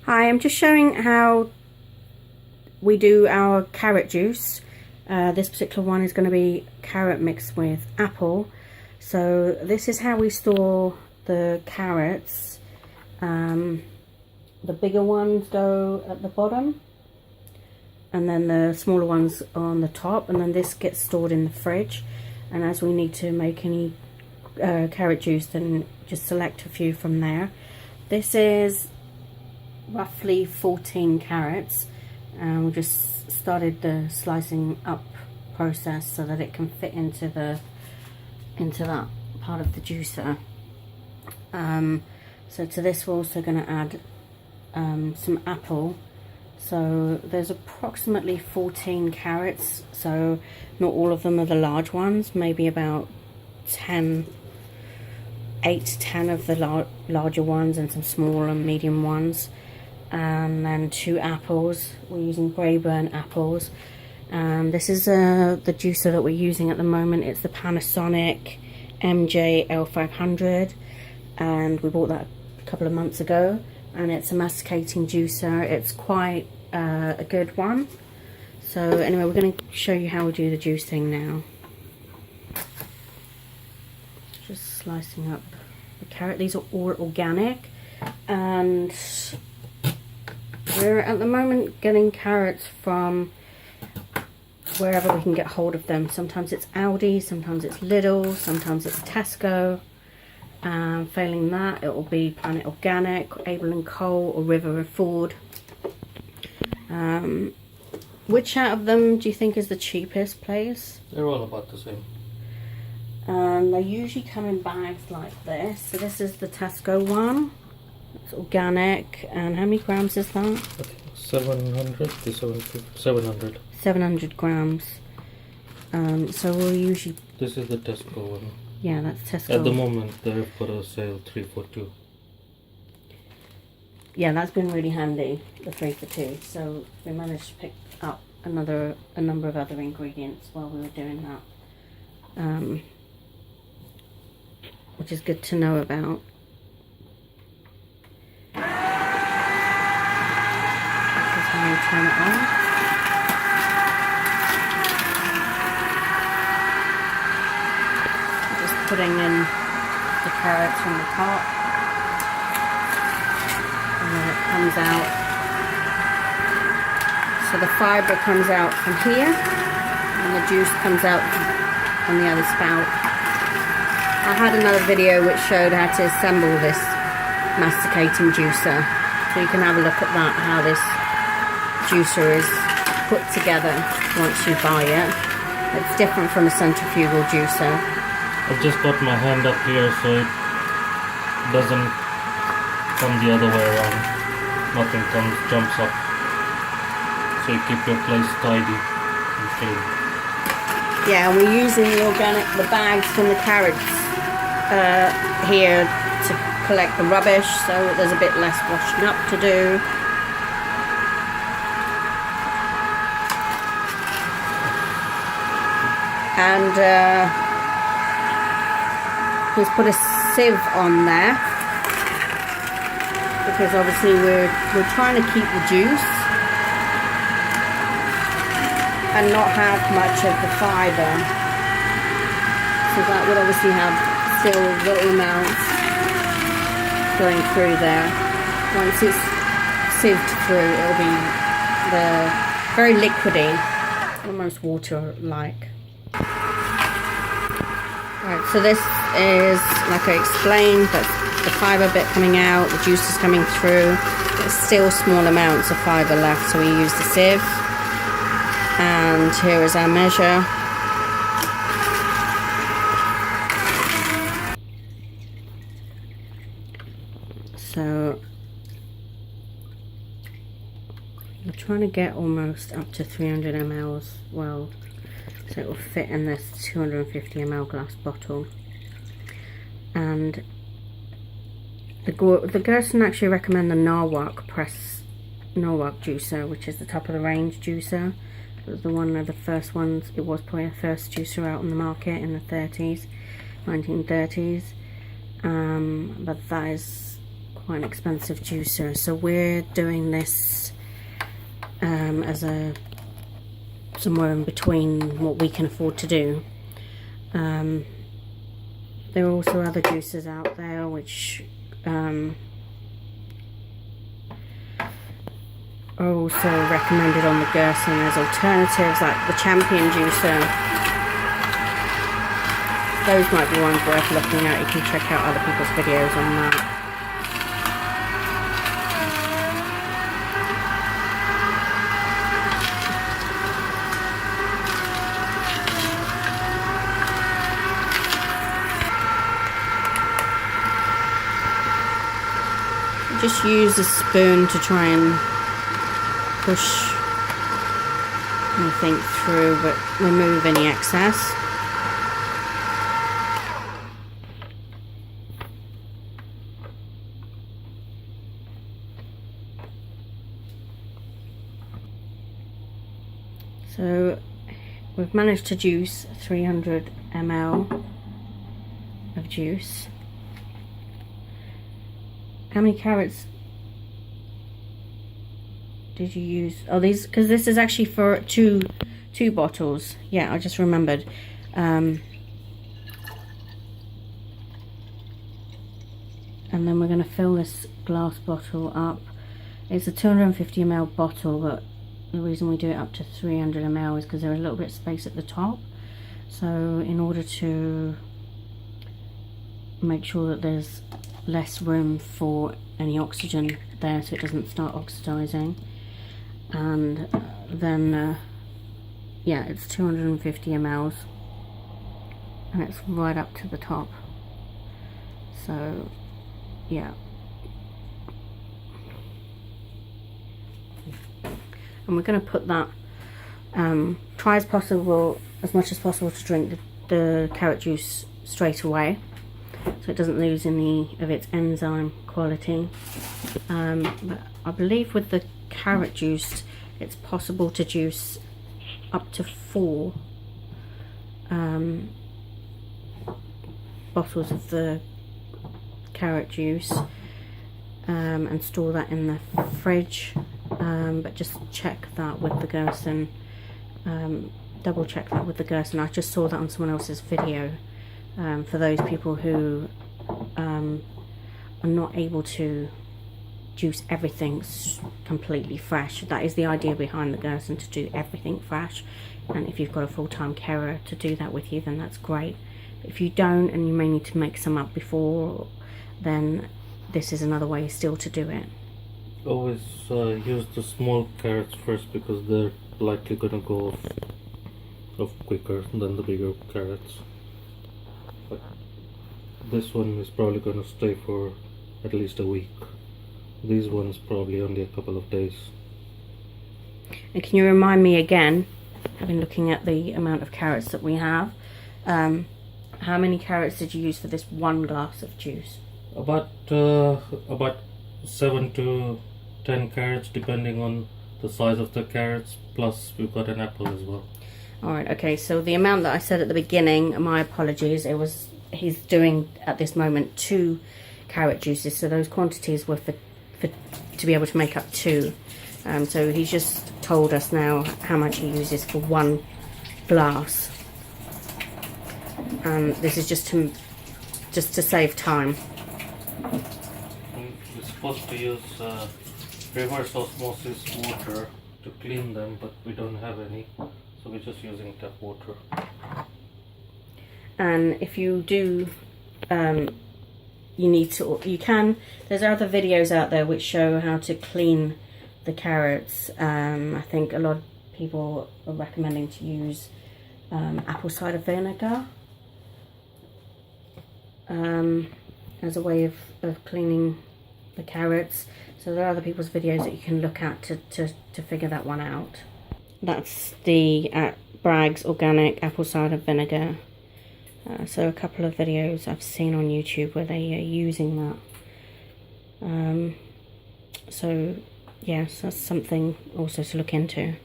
Hi, I'm just showing how we do our carrot juice. This particular one is going to be carrot mixed with apple. So this is how we store the carrots. The bigger ones go at the bottom, and then the smaller ones on the top, and then this gets stored in the fridge. And as we need to make any carrot juice, then just select a few from there. This is roughly 14 carrots, and we just started the slicing up process so that it can fit into that part of the juicer. So to this we're also going to add some apple. So there's approximately 14 carrots, so not all of them are the large ones, maybe about 8 to 10 of the larger ones and some small and medium ones. And then 2 apples. We're using Braeburn apples. This is the juicer that we're using at the moment. It's the Panasonic MJ-L500, and we bought that a couple of months ago, and it's a masticating juicer. It's quite a good one. So anyway, we're going to show you how we do the juicing now. Just slicing up the carrot. These are all organic, and we're at the moment getting carrots from wherever we can get hold of them. Sometimes it's Aldi, sometimes it's Lidl, sometimes it's Tesco. Failing that, it will be Planet Organic, Abel & Co, or River & Ford. Which out of them do you think is the cheapest place? They're all about the same. They usually come in bags like this. So this is the Tesco one. It's organic, and how many grams is that? I think 700 to 700. 700 grams. So we'll usually... This is the Tesco one. Yeah, that's Tesco. At the moment, they've got a sale 3 for 2. Yeah, that's been really handy, the 3 for 2. So we managed to pick up a number of other ingredients while we were doing that, which is good to know about. This is how you turn it on. Just putting in the carrots from the top, and then it comes out. So the fibre comes out from here, and the juice comes out on the other spout. I had another video which showed how to assemble this masticating juicer, so you can have a look at that, how this juicer is put together once you buy it. It's different from a centrifugal juicer. I've just got my hand up here so it doesn't come the other way around. Nothing jumps up. So you keep your place tidy and clean. Yeah, and we're using the bags from the carrots here to collect the rubbish, so there's a bit less washing up to do. And he's put a sieve on there because obviously we're trying to keep the juice and not have much of the fibre, so that would obviously have still little amounts going through there. Once it's sieved through, it'll be very liquidy, almost water-like. Right, so this is, like I explained, that's the fibre bit coming out, the juice is coming through. There's still small amounts of fibre left, so we use the sieve. And here is our measure. So we're trying to get almost up to 300 ml, well, so it will fit in this 250 ml glass bottle. And the Gerson actually recommend the Norwalk juicer, which is the top of the range juicer. It was one of the first ones. It was probably the first juicer out on the market in the 1930s. But that is quite an expensive juicer. So we're doing this as a somewhere in between what we can afford to do. There are also other juicers out there which are also recommended on the Gerson as alternatives, like the Champion juicer. Those might be ones worth looking at. You can check out other people's videos on that. Just use a spoon to try and push anything through, but remove any excess. So we've managed to juice 300 ml of juice. How many carrots did you use? Oh, these, because this is actually for two bottles. Yeah, I just remembered. And then we're going to fill this glass bottle up. It's a 250 ml bottle, but the reason we do it up to 300 ml is because there's a little bit of space at the top. So in order to make sure that there's less room for any oxygen there, so it doesn't start oxidizing, and then yeah, it's 250 ml and it's right up to the top. So yeah, and we're going to put that, try as much as possible to drink the carrot juice straight away, so it doesn't lose any of its enzyme quality. But I believe with the carrot juice it's possible to juice up to 4 bottles of the carrot juice, and store that in the fridge, but just check that with the Gerson, double check that with the Gerson. I just saw that on someone else's video. For those people who are not able to juice everything completely fresh, that is the idea behind the Gerson, to do everything fresh. And if you've got a full-time carer to do that with you, then that's great. But if you don't, and you may need to make some up before, then this is another way still to do it. Always use the small carrots first, because they're likely gonna go off quicker than the bigger carrots. But this one is probably going to stay for at least a week. These ones probably only a couple of days. And can you remind me again, having looking at the amount of carrots that we have, how many carrots did you use for this one glass of juice? About 7 to 10 carrots, depending on the size of the carrots, plus we've got an apple as well. Alright, okay, so the amount that I said at the beginning, my apologies, he's doing at this moment 2 carrot juices, so those quantities were for to be able to make up 2. So he's just told us now how much he uses for 1 glass, and this is just to save time. We're supposed to use reverse osmosis water to clean them, but we don't have any. So we're just using tap water. And if you do, you can, there's other videos out there which show how to clean the carrots. I think a lot of people are recommending to use apple cider vinegar as a way of cleaning the carrots. So there are other people's videos that you can look at to figure that one out. That's the Bragg's organic apple cider vinegar. So a couple of videos I've seen on YouTube where they are using that. So yes, that's something also to look into.